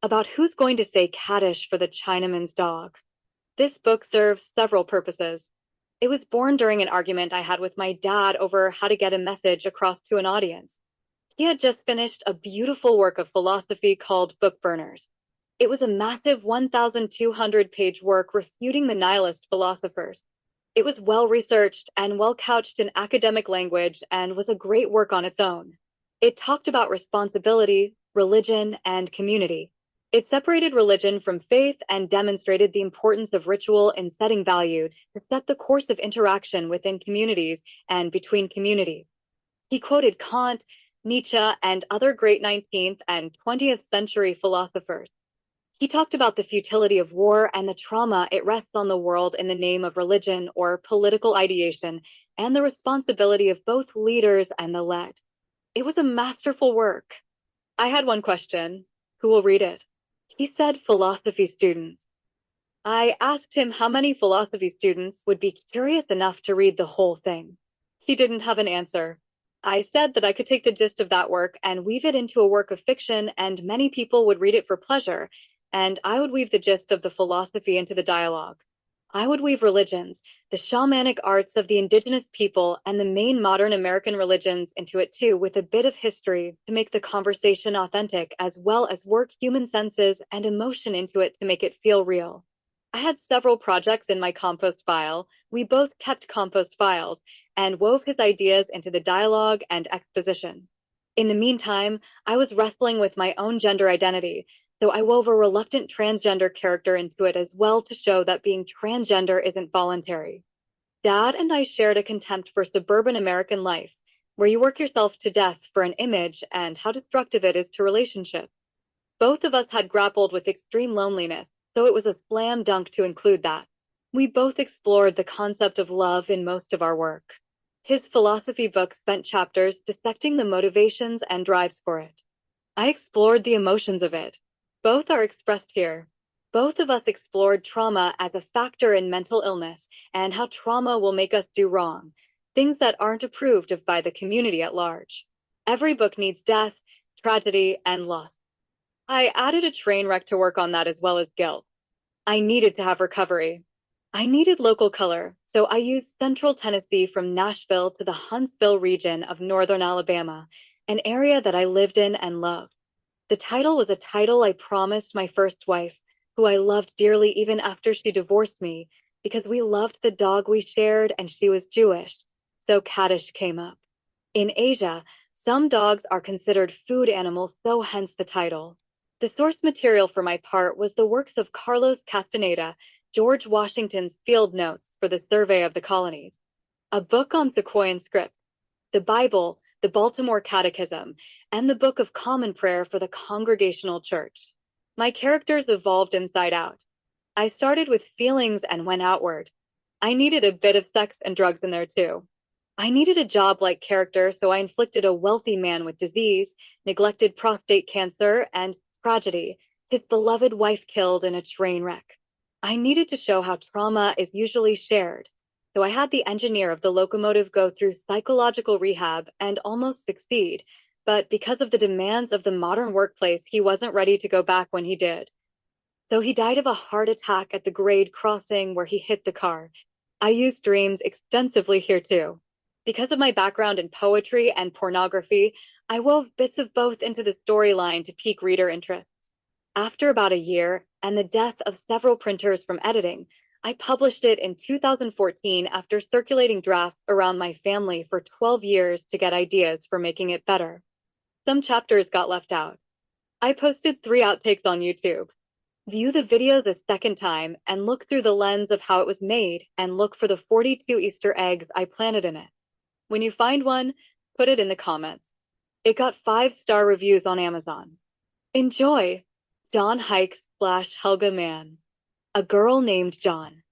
about who's going to say Kaddish for the Chinaman's dog. This book serves several purposes. It was born during an argument I had with my dad over how to get a message across to an audience. He had just finished a beautiful work of philosophy called Book Burners. It was a massive 1,200-page work refuting the nihilist philosophers. It was well researched and well couched in academic language and was a great work on its own. It talked about responsibility, religion, and community. It separated religion from faith and demonstrated the importance of ritual in setting value to set the course of interaction within communities and between communities. He quoted Kant, Nietzsche, and other great 19th and 20th century philosophers. He talked about the futility of war and the trauma it rests on the world in the name of religion or political ideation, and the responsibility of both leaders and the led. It was a masterful work. I had one question. Who will read it? He said philosophy students. I asked him how many philosophy students would be curious enough to read the whole thing. He didn't have an answer. I said that I could take the gist of that work and weave it into a work of fiction, and many people would read it for pleasure, and I would weave the gist of the philosophy into the dialogue. I would weave religions, the shamanic arts of the indigenous people, and the main modern American religions into it too, with a bit of history to make the conversation authentic, as well as work human senses and emotion into it to make it feel real. I had several projects in my compost file. We both kept compost files and wove his ideas into the dialogue and exposition. In the meantime, I was wrestling with my own gender identity, so I wove a reluctant transgender character into it as well to show that being transgender isn't voluntary. Dad and I shared a contempt for suburban American life, where you work yourself to death for an image and how destructive it is to relationships. Both of us had grappled with extreme loneliness, so it was a slam dunk to include that. We both explored the concept of love in most of our work. His philosophy book spent chapters dissecting the motivations and drives for it. I explored the emotions of it. Both are expressed here. Both of us explored trauma as a factor in mental illness and how trauma will make us do wrong, things that aren't approved of by the community at large. Every book needs death, tragedy, and loss. I added a train wreck to work on that as well as guilt. I needed to have recovery. I needed local color, so I used central Tennessee from Nashville to the Huntsville region of northern Alabama, an area that I lived in and loved. The title was a title I promised my first wife, who I loved dearly even after she divorced me, because we loved the dog we shared and she was Jewish, so Kaddish came up. In Asia, some dogs are considered food animals, so hence the title. The source material for my part was the works of Carlos Castaneda, George Washington's field notes for the Survey of the Colonies, a book on Sequoian script, the Bible, the Baltimore Catechism, and the Book of Common Prayer for the Congregational Church. My characters evolved inside out. I started with feelings and went outward. I needed a bit of sex and drugs in there too. I needed a job-like character, so I inflicted a wealthy man with disease, neglected prostate cancer, and tragedy, his beloved wife killed in a train wreck. I needed to show how trauma is usually shared, so I had the engineer of the locomotive go through psychological rehab and almost succeed, but because of the demands of the modern workplace, he wasn't ready to go back when he did. So he died of a heart attack at the grade crossing where he hit the car. I used dreams extensively here too. Because of my background in poetry and pornography, I wove bits of both into the storyline to pique reader interest. After about a year and the death of several printers from editing, I published it in 2014 after circulating drafts around my family for 12 years to get ideas for making it better. Some chapters got left out. I posted 3 outtakes on YouTube. View the videos a second time and look through the lens of how it was made and look for the 42 Easter eggs I planted in it. When you find one, put it in the comments. It got 5-star reviews on Amazon. Enjoy! John Hikes / Helga Mann. A girl named John.